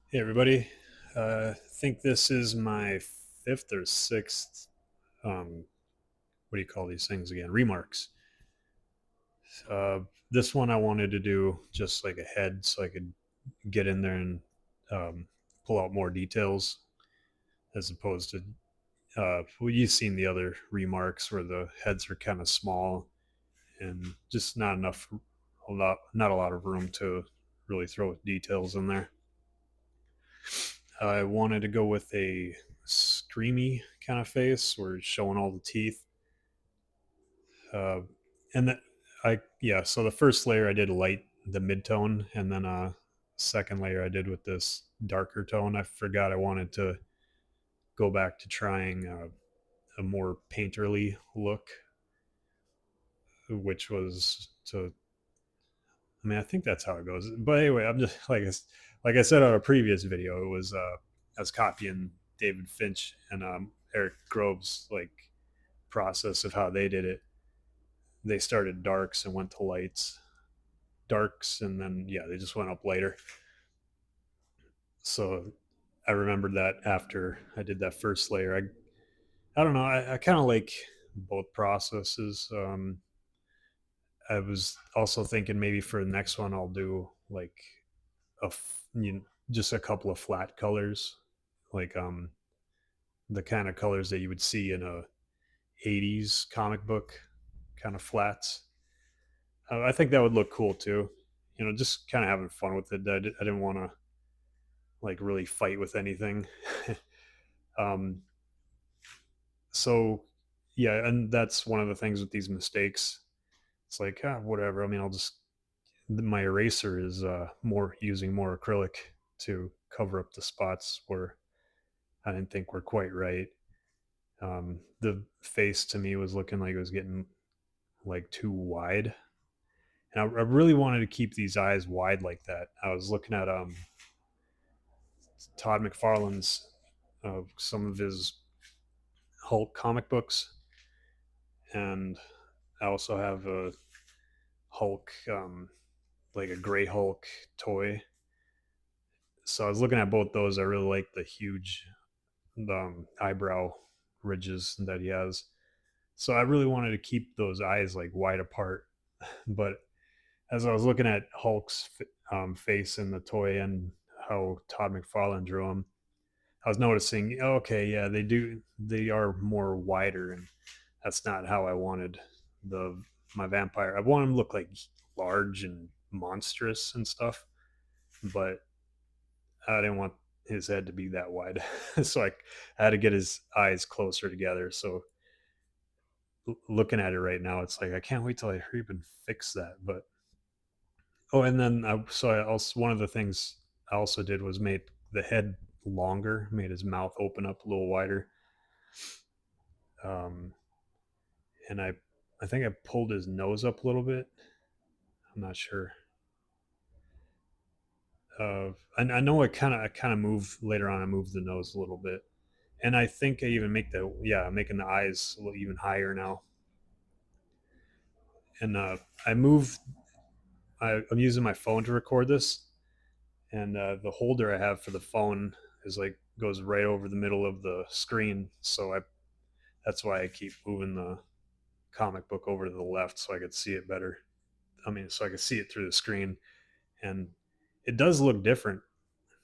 Hey everybody, I think this is my fifth or sixth. What do you call these things again? Remarks. Uh, this one I wanted to do just like a head, so I could get in there and um, pull out more details, as opposed to well, you've seen the other remarks where the heads are kind of small and just not a lot of room to really throw details in there. I wanted to go with a screamy kind of face where it's showing all the teeth. Uh, and that yeah, so the first layer I did light, the mid tone, and then second layer I did with this darker tone. I forgot I wanted to go back to trying a more painterly look, which was to, I mean, I think that's how it goes. But anyway, I'm just like I said on a previous video, it was I was copying David Finch and Eric Grove's like process of how they did it. They started darks and went to lights, darks, and then yeah, they just went up later. So I remembered that after I did that first layer. I don't know. I kind of like both processes. I was also thinking maybe for the next one I'll do like you know, just a couple of flat colors, like the kind of colors that you would see in a 80s comic book, kind of flats. I think that would look cool too. You know, just kind of having fun with it. I didn't want to like really fight with anything. um, so yeah, and that's one of the things with these mistakes. It's like whatever. I mean, I'll just my eraser is more using more acrylic to cover up the spots where I didn't think were quite right. The face to me was looking like it was getting like too wide, and I really wanted to keep these eyes wide like that. I was looking at Todd McFarlane's some of his Hulk comic books, and I also have a Hulk, like a gray Hulk toy. So I was looking at both those. I really like the huge eyebrow ridges that he has. So I really wanted to keep those eyes like wide apart. But as I was looking at Hulk's face in the toy and how Todd McFarlane drew him, I was noticing, okay, yeah, they are more wider, and that's not how I wanted the my vampire. I want him to look like large and monstrous and stuff, but I didn't want his head to be that wide, so I had to get his eyes closer together. So looking at it right now, it's like I can't wait till I hurry up and fix that. But oh, and then I also one of the things I also did was made the head longer, made his mouth open up a little wider. Um, and I think I pulled his nose up a little bit. I'm not sure. I know I kind of move later on. I moved the nose a little bit, and I think I even make the yeah making the eyes a little even higher now. And I moved. I'm using my phone to record this, and the holder I have for the phone is like goes right over the middle of the screen. So I that's why I keep moving the comic book over to the left so I could see it better. I mean, so I could see it through the screen, and it does look different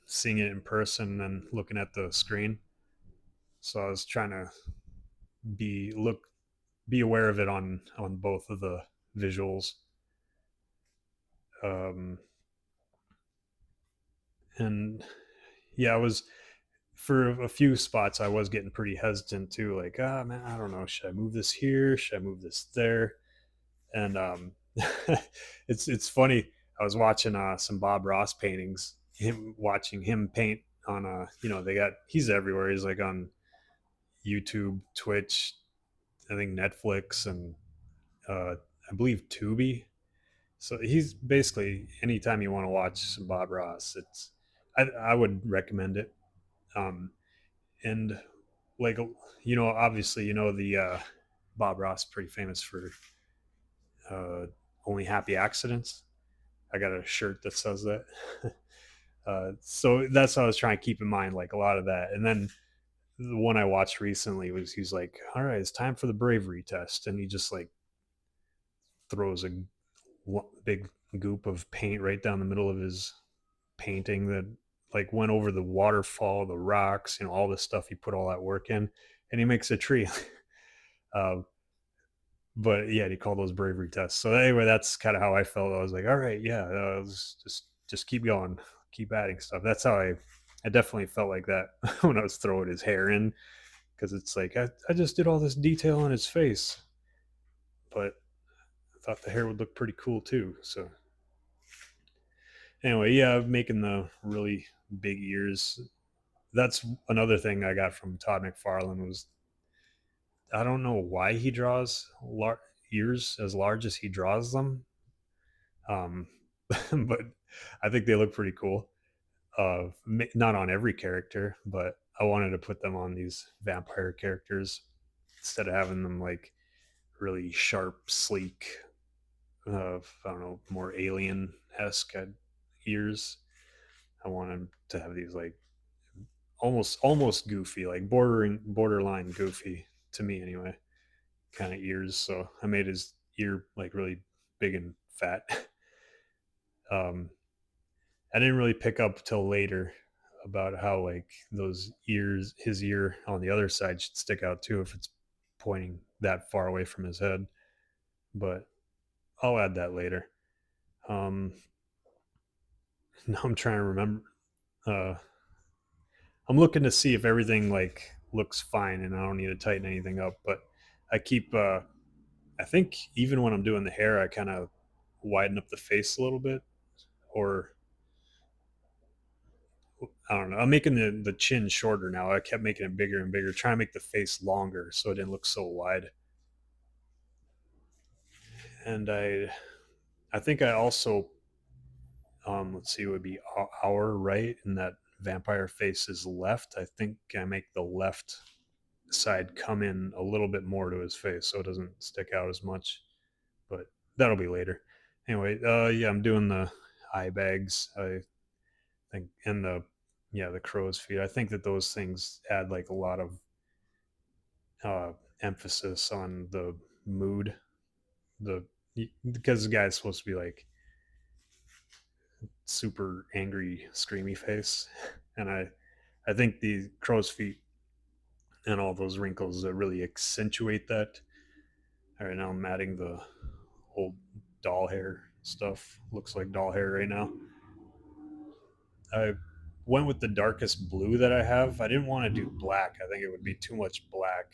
seeing it in person and looking at the screen. So I was trying to be look be aware of it on both of the visuals. Um, and yeah, I was for a few spots I was getting pretty hesitant too. Like, ah, man, I don't know. Should I move this here? Should I move this there? And it's funny. I was watching some Bob Ross paintings. Him watching him paint on you know, they got he's everywhere. He's like on YouTube, Twitch, I think Netflix, and I believe Tubi. So he's basically anytime you want to watch some Bob Ross, I would recommend it. Um, and like you know, obviously you know the Bob Ross pretty famous for uh, only happy accidents. I got a shirt that says that. So that's what I was trying to keep in mind, like a lot of that. And then the one I watched recently was he's like, "All right, it's time for the bravery test," and he just like throws a big goop of paint right down the middle of his painting that like went over the waterfall, the rocks, all this stuff. He put all that work in, and he makes a tree. uh, but yeah, he called those bravery tests. So anyway, that's kind of how I felt. I was like, all right, yeah, just keep going, keep adding stuff. That's how I definitely felt like that when I was throwing his hair in, because it's like I just did all this detail on his face, but I thought the hair would look pretty cool too. So anyway, yeah, making the really big ears. That's another thing I got from Todd McFarlane was I don't know why he draws ears as large as he draws them, um, but I think they look pretty cool. Not on every character, but I wanted to put them on these vampire characters instead of having them like really sharp, sleek, I don't know, more alien esque ears. I wanted to have these like almost goofy, like borderline goofy to me anyway, kind of ears. So I made his ear like really big and fat. um, I didn't really pick up till later about how like those ears, his ear on the other side should stick out too if it's pointing that far away from his head. But I'll add that later. Um, now I'm trying to remember. Uh, I'm looking to see if everything like looks fine and I don't need to tighten anything up. But I keep. I think even when I'm doing the hair, I kind of widen up the face a little bit, or I don't know. I'm making the chin shorter now. I kept making it bigger and bigger, trying to make the face longer so it didn't look so wide. And I think I also let's see, it would be our right, and that vampire face is left. I think I make the left side come in a little bit more to his face so it doesn't stick out as much. But that'll be later. Anyway, yeah, I'm doing the eye bags. I think and the yeah the crow's feet. I think that those things add like a lot of uh, emphasis on the mood. The because the guy's supposed to be like super angry, screamy face, and I think the crow's feet and all those wrinkles really accentuate that. All right, now I'm adding the old doll hair stuff. Looks like doll hair right now. I went with the darkest blue that I have. I didn't want to do black. I think it would be too much black.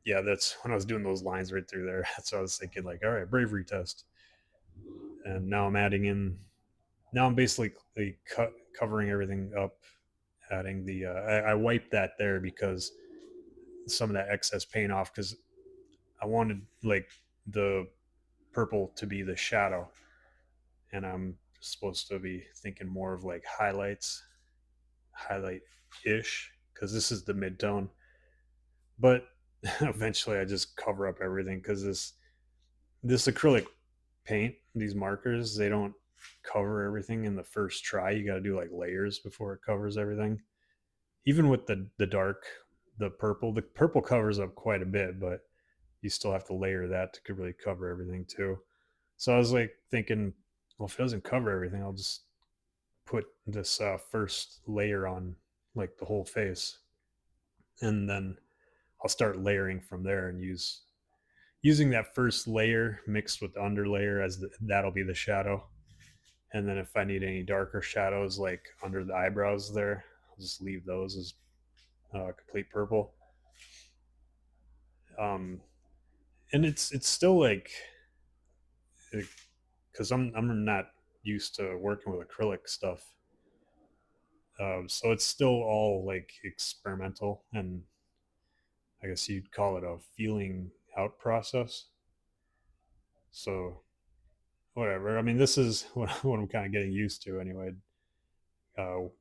Yeah, that's when I was doing those lines right through there. That's what I was thinking. Like, all right, bravery test, and now I'm adding in. Now I'm basically covering everything up. Adding the I wiped that there because some of that excess paint off because I wanted like the purple to be the shadow, and I'm supposed to be thinking more of like highlight ish because this is the mid tone. But eventually, I just cover up everything because this acrylic paint, these markers, they don't cover everything in the first try. You got to do like layers before it covers everything. Even with the purple covers up quite a bit, but you still have to layer that to really cover everything too. So I was like thinking, well, if it doesn't cover everything, I'll just put this first layer on like the whole face, and then I'll start layering from there and using that first layer mixed with the underlayer as that'll be the shadow. And then if I need any darker shadows like under the eyebrows there, I'll just leave those as complete purple. Um, and it's still like because I'm not used to working with acrylic stuff, so it's still all like experimental, and I guess you'd call it a feeling out process. So whatever. I mean, this is what I'm kind of getting used to anyway.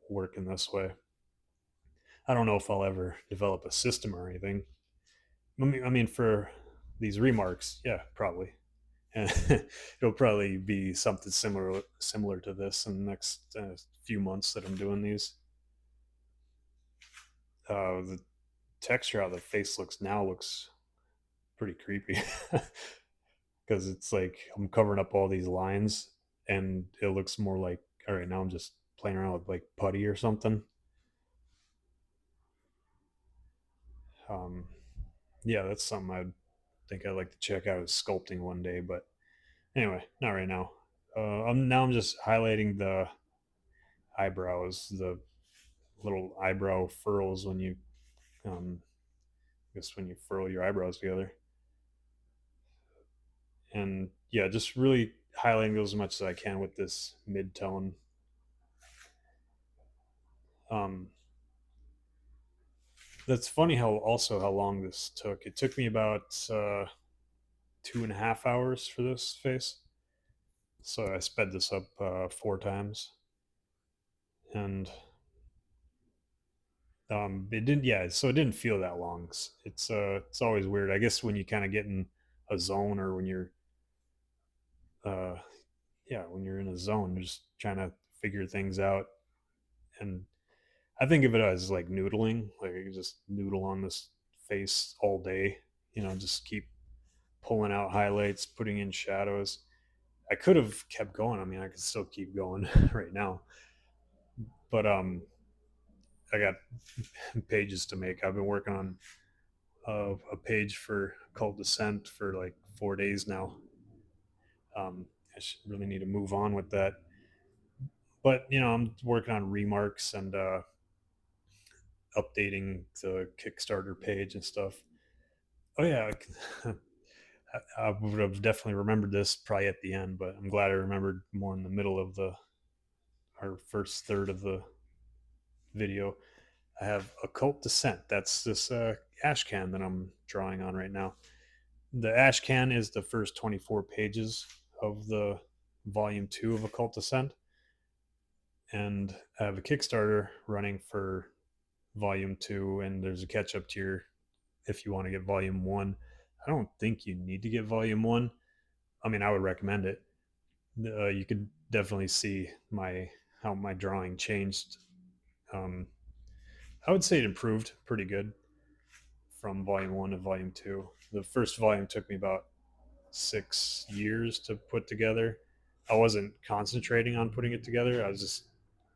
Working this way. I don't know if I'll ever develop a system or anything. I mean for these remarks, yeah, probably. And it'll probably be something similar to this in the next few months that I'm doing these. The texture how the face looks now looks pretty creepy because it's like I'm covering up all these lines, and it looks more like, all right, now I'm just playing around with like putty or something. Um, yeah, that's something I think I'd like to check out as sculpting one day. But anyway, not right now. I'm just highlighting the eyebrows, the little eyebrow furrows when you, um, I guess when you furrow your eyebrows together, and yeah, just really highlighting those as much as I can with this mid tone. Um, that's funny how also how long this took. It took me about 2.5 hours for this face, so I sped this up 4 times, and it didn't. Yeah, so it didn't feel that long. It's always weird. I guess when you kind of get in a zone, or when you're uh, yeah, when you're in a zone, you're just trying to figure things out. And I think of it as like noodling, like you just noodle on this face all day. Just keep pulling out highlights, putting in shadows. I could have kept going. I mean, I could still keep going right now, but I got pages to make. I've been working on a page for Occult Descent for like 4 days now. I should really need to move on with that, but I'm working on remarks and updating the Kickstarter page and stuff. Oh yeah, I would have definitely remembered this probably at the end, but I'm glad I remembered more in the middle of the our first third of the video. I have Occult Descent. That's this ash can that I'm drawing on right now. The ash can is the first 24 pages of the volume 2 of Occult Descent, and I have a Kickstarter running for volume 2, and there's a catch up tier if you want to get volume 1. I don't think you need to get volume 1. I mean, I would recommend it. You could definitely see my how my drawing changed. Um, I would say it improved pretty good from volume 1 to volume 2. The first volume took me about 6 years to put together. I wasn't concentrating on putting it together. I was just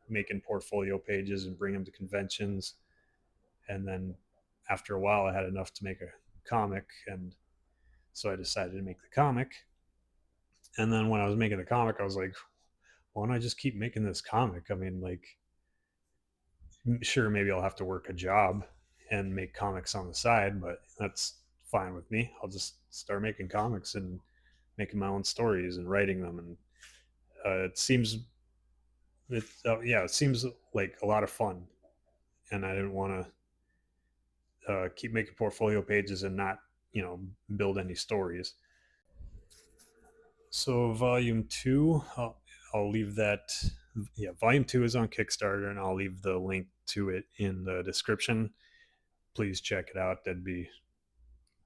making portfolio pages and bring them to conventions. And then after a while, I had enough to make a comic, and so I decided to make the comic. And then when I was making the comic, I was like, why don't I just keep making this comic? I mean, like, sure, maybe I'll have to work a job and make comics on the side, but that's fine with me. I'll just start making comics and making my own stories and writing them. And it seems like a lot of fun. And I didn't want to keep making portfolio pages and not, build any stories. So volume two, I'll leave that. Yeah, volume two is on Kickstarter, and I'll leave the link to it in the description. Please check it out. That'd be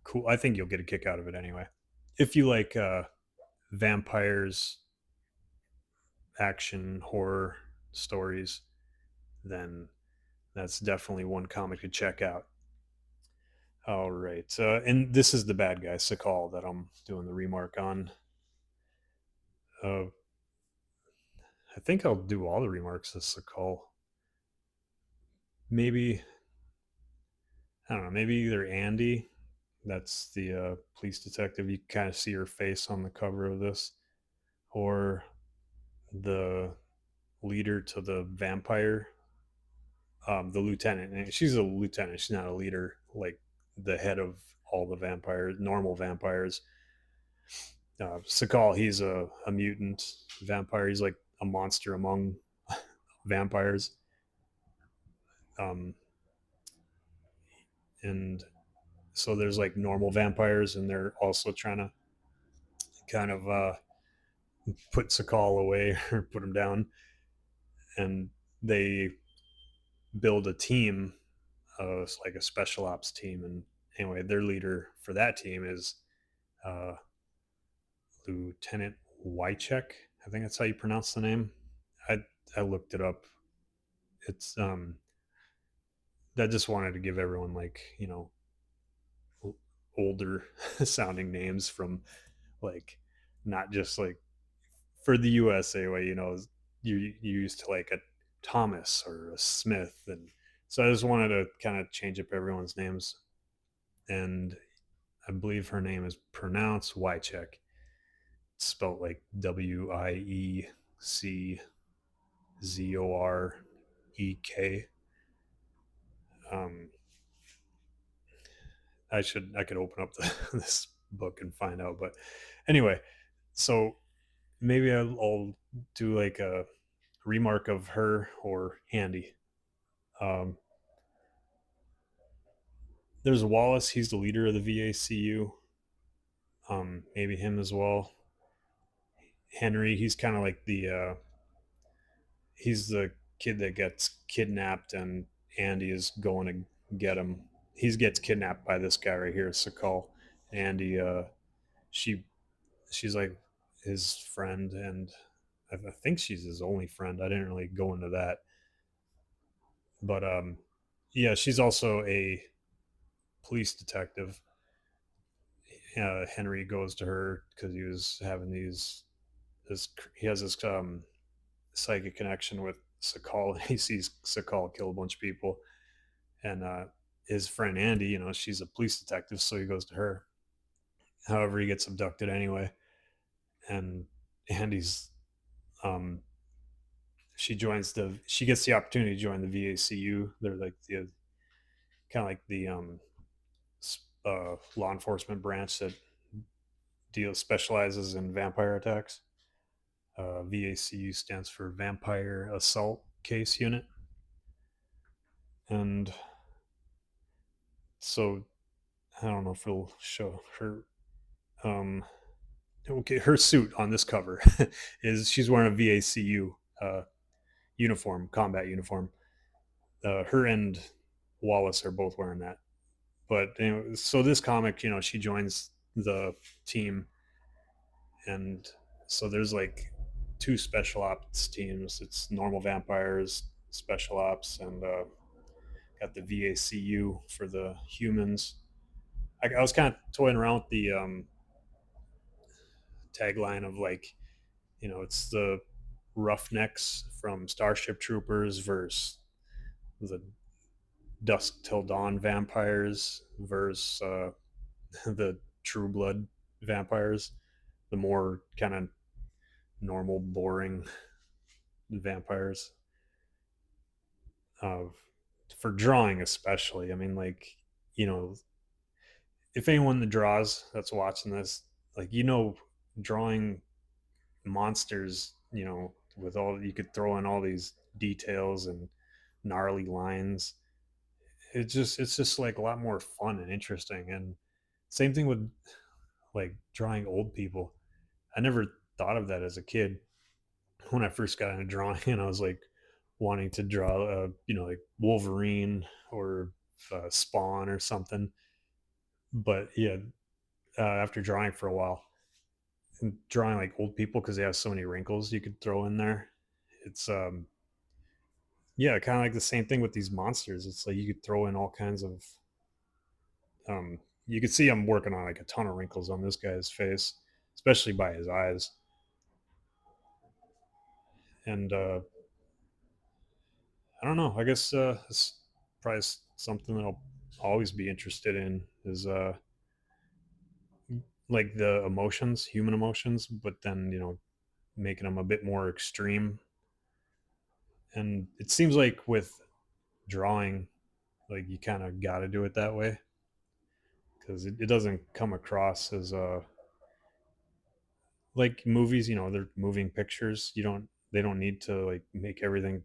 cool. I think you'll get a kick out of it anyway. If you like vampires, action, horror stories, then that's definitely one comic to check out. All right. And this is the bad guy, Sakal, that I'm doing the remark on. Uh, I think I'll do all the remarks as Sakal. Maybe, I don't know, maybe either Andy, that's the police detective. You kind of see her face on the cover of this, or the leader to the vampire, the lieutenant. And she's a lieutenant. She's not a leader like the head of all the vampires, normal vampires. Sakal, he's a mutant vampire. He's like a monster among vampires. Um, and so there's like normal vampires, and they're also trying to kind of put Sakal away or put him down. And they build a team, like a special ops team. And anyway, their leader for that team is Lieutenant Wycheck. I think that's how you pronounce the name. I I looked it up. It's I just wanted to give everyone like older sounding names from like not just like for the US anyway. You used to like a Thomas or a Smith, and so I just wanted to kind of change up everyone's names. And I believe her name is pronounced Wycheck, spelled like WieczoREK. Um, I could open up this book and find out, but anyway, so maybe I'll do like a remark of her or Andy. Um, there's Wallace. He's the leader of the VACU. Maybe him as well. Henry. He's kind of like he's the kid that gets kidnapped, and Andy is going to get him. He gets kidnapped by this guy right here, Sakal. Andy, she she's like his friend, and I think she's his only friend. I didn't really go into that, but yeah, she's also a police detective. Henry goes to her because he was having this he has this psychic connection with Sakal. He sees Sakal kill a bunch of people, and his friend Andy, she's a police detective, so he goes to her. However, he gets abducted anyway, and Andy's um, she gets the opportunity to join the VACU. They're like the kind of like the law enforcement branch that specializes in vampire attacks. VACU stands for Vampire Assault Case Unit, and so I don't know if it'll show her. Um, okay, her suit on this cover is she's wearing a VACU uniform, combat uniform. Her and Wallace are both wearing that. But so this comic, she joins the team, and so there's like two special ops teams. It's normal vampires, special ops, and got the VACU for the humans. I was kind of toying around with the tagline of like, it's the Roughnecks from Starship Troopers versus the Dusk Till Dawn vampires versus the True Blood vampires, the more kind of normal, boring vampires. Uh, for drawing, especially, I mean, like, you know, if anyone that draws that's watching this, like, drawing monsters, with all you could throw in all these details and gnarly lines. It's just like a lot more fun and interesting. And same thing with like drawing old people. I never thought of that as a kid when I first got into drawing, and I was like wanting to draw, like Wolverine or Spawn or something. But yeah, after drawing for a while, and drawing like old people because they have so many wrinkles you could throw in there. It's yeah, kind of like the same thing with these monsters. It's like you could throw in all kinds of um, you could see I'm working on like a ton of wrinkles on this guy's face, especially by his eyes. And I don't know. I guess it's probably something that I'll always be interested in is like the emotions, human emotions, but then making them a bit more extreme. And it seems like with drawing, like you kind of got to do it that way because it doesn't come across as like movies. They're moving pictures. They don't need to like make everything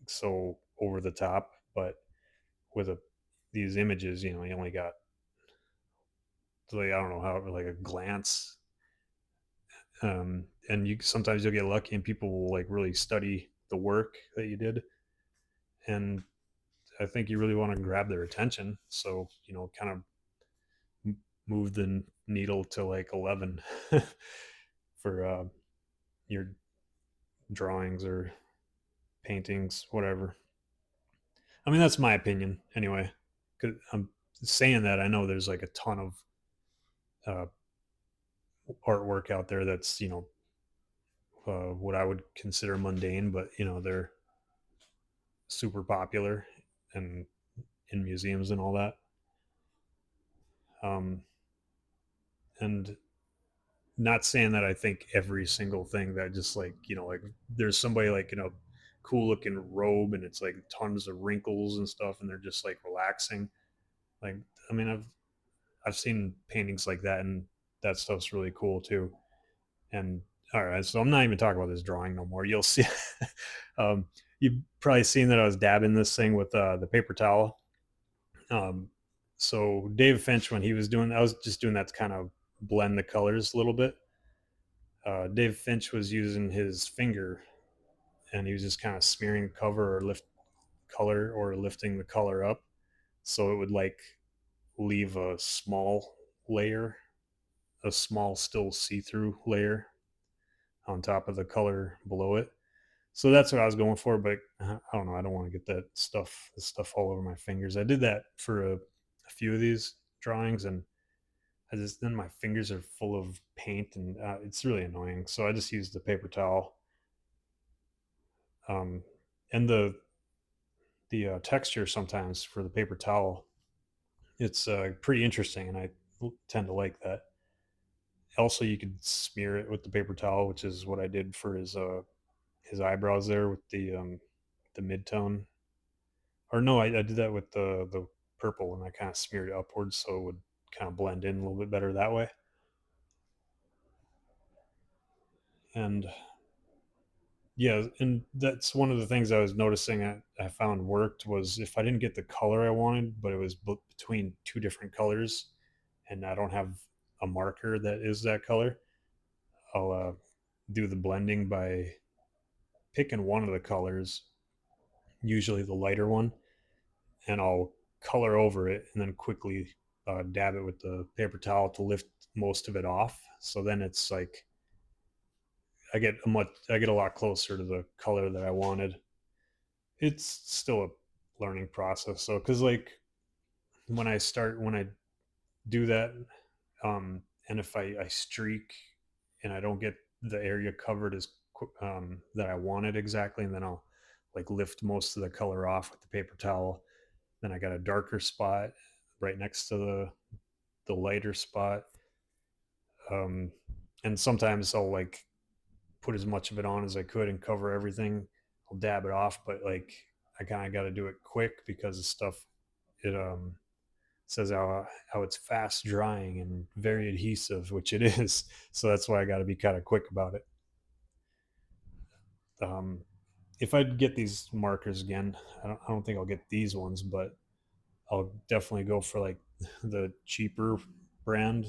so over the top, but with these images, you only got like, I don't know how, like a glance. And you sometimes you'll get lucky and people will like really study the work that you did, and I think you really want to grab their attention, so kind of move the needle to like 11. for your drawings or paintings, whatever. I mean, that's my opinion anyway. 'Cause I'm saying that I know there's like a ton of uh, artwork out there that's what I would consider mundane, but they're super popular and in museums and all that. Um, and not saying that I think every single thing that just like there's somebody like in a cool looking robe and it's like tons of wrinkles and stuff and they're just like relaxing. Like I mean I've seen paintings like that and that stuff's really cool too. And all right, so I'm not even talking about this drawing no more. You'll see. um, you've probably seen that I was dabbing this thing with the paper towel. Um, so Dave Finch, when he was doing, I was just doing that to kind of blend the colors a little bit. Dave Finch was using his finger, and he was just kind of smearing the cover or lift color or lifting the color up, so it would like leave a small layer, a small still see-through layer on top of the color below it. So that's what I was going for, but I don't know. I don't want to get this stuff all over my fingers. I did that for a few of these drawings, and I just then my fingers are full of paint, and it's really annoying. So I just used the paper towel, um, and the texture sometimes for the paper towel. It's pretty interesting, and I tend to like that. Also, you could smear it with the paper towel, which is what I did for his eyebrows there with the mid tone. Or no, I did that with the purple and I kind of smeared it upwards so it would kind of blend in a little bit better that way. And yeah, and that's one of the things I was noticing I found worked was if I didn't get the color I wanted, but it was between two different colors, and I don't have a marker that is that color, I'll do the blending by picking one of the colors, usually the lighter one, and I'll color over it and then quickly dab it with the paper towel to lift most of it off. So then it's like I get a lot closer to the color that I wanted. It's still a learning process. So because like when I do that, and if I streak and I don't get the area covered as that I wanted exactly, and then I'll like lift most of the color off with the paper towel. Then I got a darker spot right next to the lighter spot. Um, and sometimes I'll like put as much of it on as I could and cover everything. I'll dab it off, but like I kind of got to do it quick because the stuff it says how it's fast drying and very adhesive, which it is. So that's why I got to be kind of quick about it. Um, if I get these markers again, I don't think I'll get these ones, but I'll definitely go for like the cheaper brand.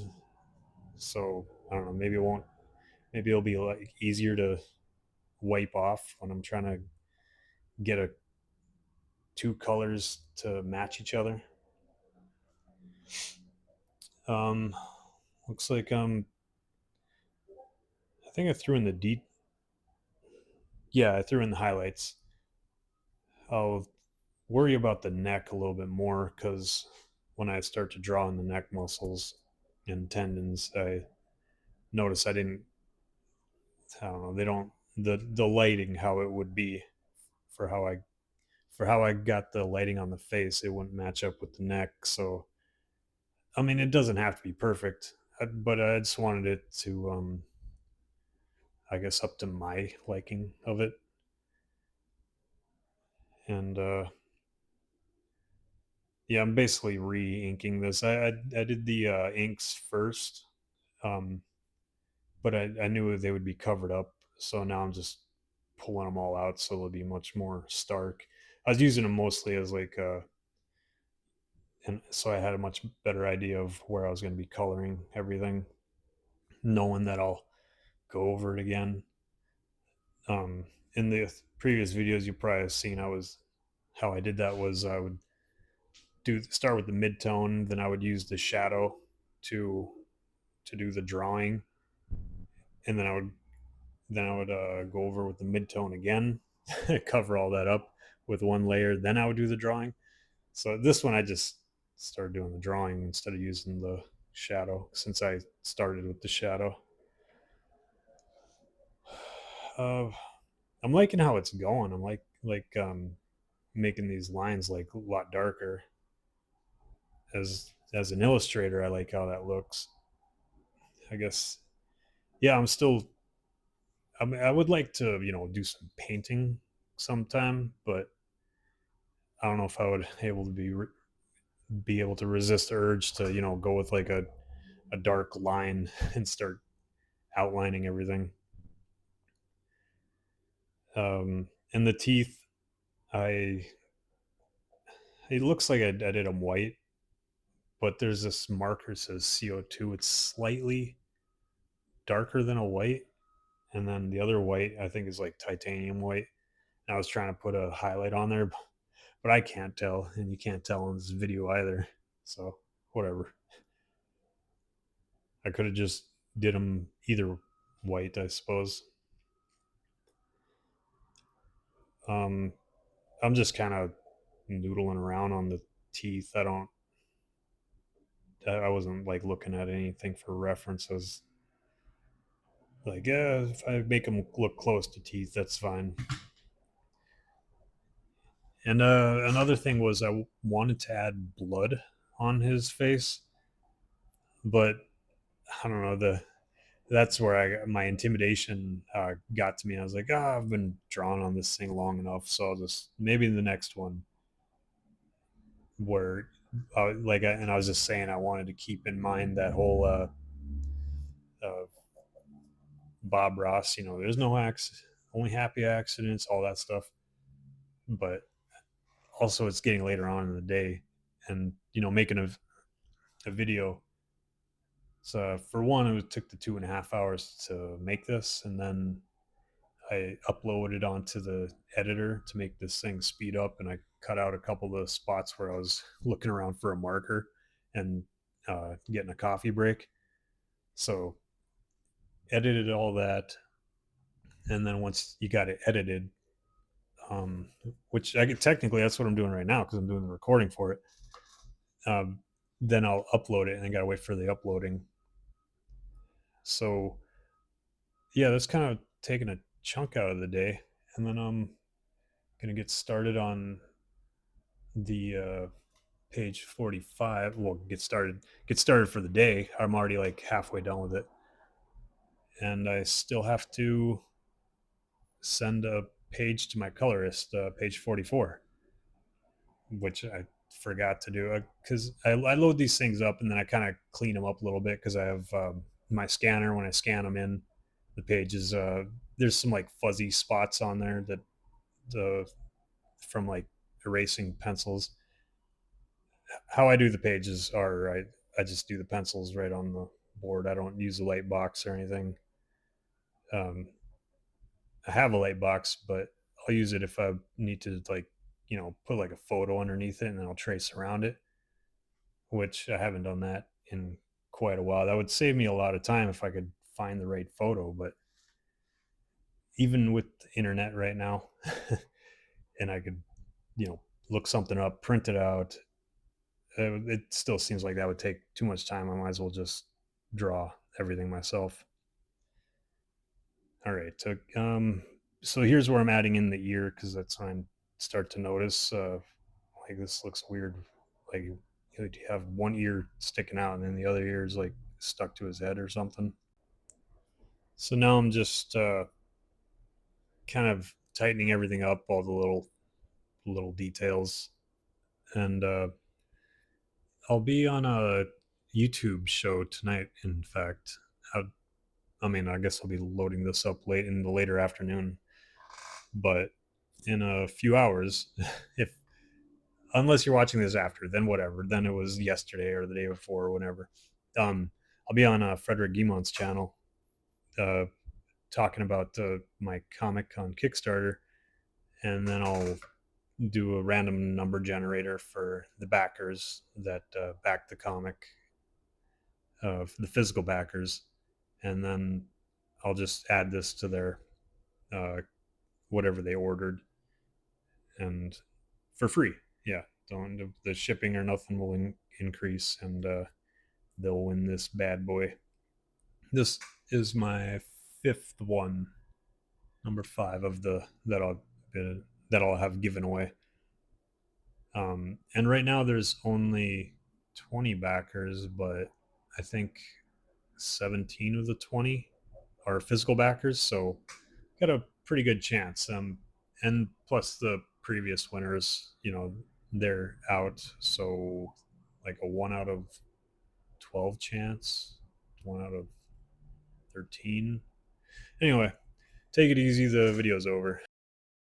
So I don't know, maybe it'll be like easier to wipe off when I'm trying to get a two colors to match each other. Um, looks like I think I threw in the yeah, I threw in the highlights. I'll worry about the neck a little bit more because when I start to draw in the neck muscles and tendons, I notice I don't know, they don't the lighting how it would be for how I got the lighting on the face, it wouldn't match up with the neck. So I mean, it doesn't have to be perfect, but I just wanted it to I guess up to my liking of it. And yeah, I'm basically re-inking this. I did the inks first, um, but I knew they would be covered up, so now I'm just pulling them all out, so it'll be much more stark. I was using them mostly as like and so I had a much better idea of where I was going to be coloring everything, knowing that I'll go over it again. In the previous videos you probably have seen, I was how I did that was I would do start with the mid tone, then I would use the shadow to to do the drawing, and then I would go over with the midtone again, cover all that up with one layer. Then I would do the drawing. So this one I just started doing the drawing instead of using the shadow since I started with the shadow. Uh, I'm liking how it's going. I'm like making these lines like a lot darker. As an illustrator, I like how that looks. I guess yeah. I'm still. I mean, I would like to do some painting sometime, but I don't know if I would able to be able to resist the urge to go with like a dark line and start outlining everything. And the teeth, I it looks like I did them white, but there's this marker that says CO2. It's slightly darker than a white, and then the other white I think is like titanium white. And I was trying to put a highlight on there, but I can't tell, and you can't tell in this video either. So whatever. I could have just did them either white, I suppose. Um, I'm just kind of noodling around on the teeth. I wasn't like looking at anything for references. Like, yeah, if I make them look close to teeth, that's fine. And another thing was I wanted to add blood on his face, but I don't know that's where my intimidation got to me. I was like, I've been drawn on this thing long enough, so I'll just maybe the next one where and I was just saying I wanted to keep in mind that whole uh, Bob Ross, there's no accident, only happy accidents, all that stuff. But also, it's getting later on in the day, and making a video. So for one, it took the 2.5 hours to make this, and then I uploaded onto the editor to make this thing speed up, and I cut out a couple of the spots where I was looking around for a marker and getting a coffee break. So edited all that, and then once you got it edited, um, which I could, technically that's what I'm doing right now because I'm doing the recording for it. Um, then I'll upload it, and I gotta wait for the uploading. So yeah, that's kind of taking a chunk out of the day, and then I'm gonna get started on the page 45. Well, get started for the day. I'm already like halfway done with it, and I still have to send a page to my colorist, page 44, which I forgot to do because I load these things up and then I kind of clean them up a little bit because I have my scanner. When I scan them in, the pages, there's some like fuzzy spots on there that from like erasing pencils. How I do the pages are I just do the pencils right on the board. I don't use a light box or anything. Um, I have a light box, but I'll use it if I need to like put like a photo underneath it and then I'll trace around it, which I haven't done that in quite a while. That would save me a lot of time if I could find the right photo. But even with the internet right now, and I could, you know, look something up, print it out, it still seems like that would take too much time. I might as well just draw everything myself. All right. So here's where I'm adding in the ear because that's when I start to notice like this looks weird. Like you have one ear sticking out and then the other ear is like stuck to his head or something. So now I'm just kind of tightening everything up, all the little details, and I'll be on a YouTube show tonight. In fact, I, I mean, I guess I'll be loading this up late in the later afternoon, but in a few hours, if unless you're watching this after, then whatever. Then it was yesterday or the day before or whenever. Um, I'll be on Frederick Guimont's channel, uh, talking about my comic on Kickstarter, and then I'll do a random number generator for the backers that back the comic, the physical backers, and then I'll just add this to their whatever they ordered, and for free. Yeah, don't the shipping or nothing will increase, and they'll win this bad boy. This is my fifth one, number 5 of the that I'll have given away. And right now there's only 20 backers, but I think 17 of the 20 are physical backers, so got a pretty good chance. And plus the previous winners, they're out, so like a 1 out of 12 chance, 1 out of 13. Anyway, take it easy. The video's over.